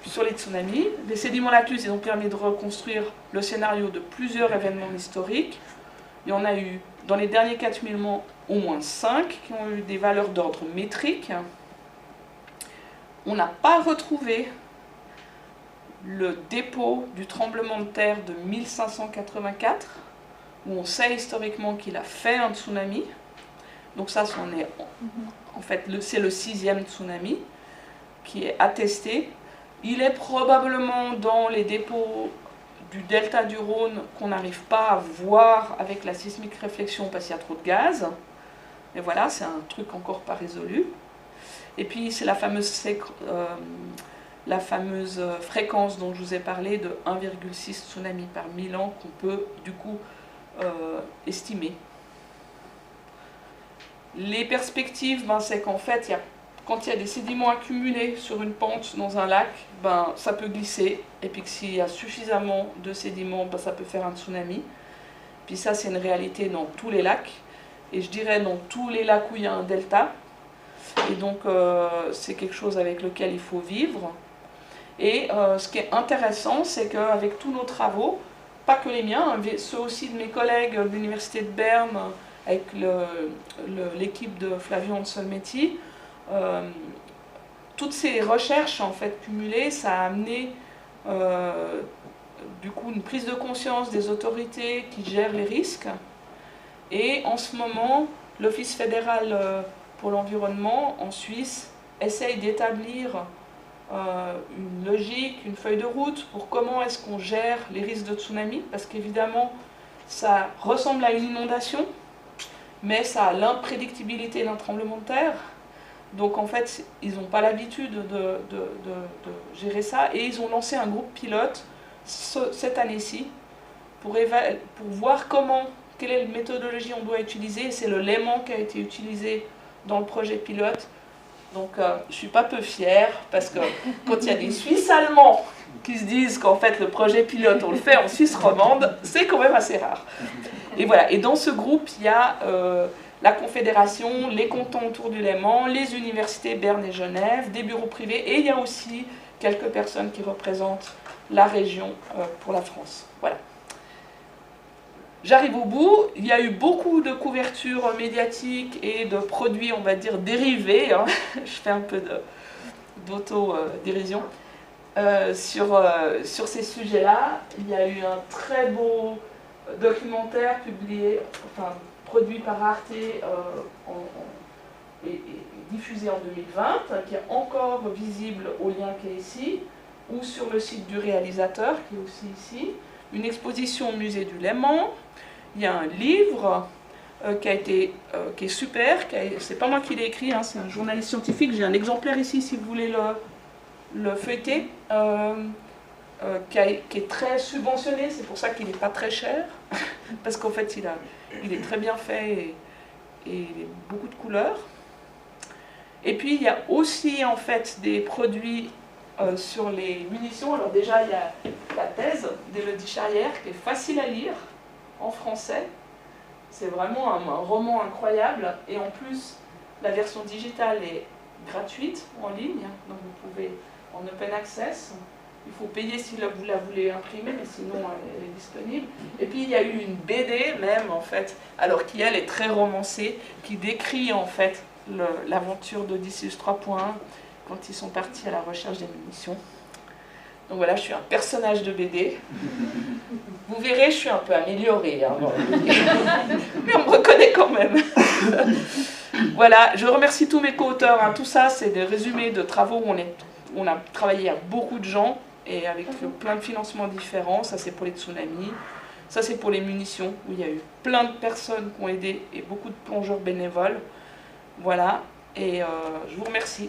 sur les tsunamis, les sédiments lacus ont permis de reconstruire le scénario de plusieurs événements historiques. Il y en a eu, dans les derniers 4000 ans, au moins 5 qui ont eu des valeurs d'ordre métrique. On n'a pas retrouvé le dépôt du tremblement de terre de 1584, où on sait historiquement qu'il a fait un tsunami. Donc ça, en fait, c'est le 6e tsunami qui est attesté. Il est probablement dans les dépôts du delta du Rhône qu'on n'arrive pas à voir avec la sismique réflexion parce qu'il y a trop de gaz. Mais voilà, c'est un truc encore pas résolu. Et puis c'est la fameuse fréquence dont je vous ai parlé de 1,6 tsunami par 1000 ans qu'on peut du coup estimer. Les perspectives, c'est qu'en fait, quand il y a des sédiments accumulés sur une pente dans un lac, ça peut glisser. Et puis que s'il y a suffisamment de sédiments, ça peut faire un tsunami. Puis ça, c'est une réalité dans tous les lacs. Et je dirais dans tous les lacs où il y a un delta. Et donc, c'est quelque chose avec lequel il faut vivre. Et ce qui est intéressant, c'est qu'avec tous nos travaux, pas que les miens, ceux aussi de mes collègues de l'Université de Berne, avec l'équipe de Flavio Anselmetti, toutes ces recherches en fait cumulées, ça a amené du coup une prise de conscience des autorités qui gèrent les risques. Et en ce moment, l'Office fédéral pour l'environnement en Suisse essaye d'établir une logique, une feuille de route pour comment est-ce qu'on gère les risques de tsunami, parce qu'évidemment ça ressemble à une inondation, mais ça a l'imprédictibilité d'un tremblement de terre. Donc en fait, ils n'ont pas l'habitude de gérer ça, et ils ont lancé un groupe pilote cette année-ci pour voir quelle est la méthodologie on doit utiliser. C'est le Léman qui a été utilisé dans le projet pilote. Donc je ne suis pas peu fière, parce que quand il y a des Suisses allemands qui se disent qu'en fait le projet pilote on le fait en Suisse romande, c'est quand même assez rare. Et voilà, et dans ce groupe il y a la Confédération, les cantons autour du Léman, les universités Berne et Genève, des bureaux privés, et il y a aussi quelques personnes qui représentent la région pour la France. Voilà. J'arrive au bout. Il y a eu beaucoup de couvertures médiatiques et de produits, on va dire, dérivés. Hein. Je fais un peu d'auto-dérision. Sur ces sujets-là, il y a eu un très beau documentaire produit par Arte et diffusé en 2020, qui est encore visible au lien qui est ici, ou sur le site du réalisateur, qui est aussi ici. Une exposition au musée du Léman. Il y a un livre qui est super, c'est pas moi qui l'ai écrit, hein, c'est un journaliste scientifique, j'ai un exemplaire ici si vous voulez le feuilleter, qui est très subventionné, c'est pour ça qu'il n'est pas très cher, parce qu'en fait il est très bien fait et il y a beaucoup de couleurs. Et puis il y a aussi en fait des produits sur les munitions. Alors déjà il y a la thèse d'Élodie Charrière qui est facile à lire en français. C'est vraiment un roman incroyable, et en plus la version digitale est gratuite en ligne, donc vous pouvez en open access. Il faut payer si vous la voulez imprimer, mais sinon elle est disponible. Et puis il y a eu une BD même, en fait, alors qui elle est très romancée, qui décrit en fait l'aventure d'Odysseus 3.1 quand ils sont partis à la recherche des munitions. Donc voilà, je suis un personnage de BD. Vous verrez, je suis un peu améliorée, hein, mais on me reconnaît quand même. Voilà, je remercie tous mes co-auteurs. Hein. Tout ça, c'est des résumés de travaux où on a travaillé avec beaucoup de gens et avec plein de financements différents. Ça, c'est pour les tsunamis. Ça, c'est pour les munitions, où il y a eu plein de personnes qui ont aidé et beaucoup de plongeurs bénévoles. Voilà, et je vous remercie.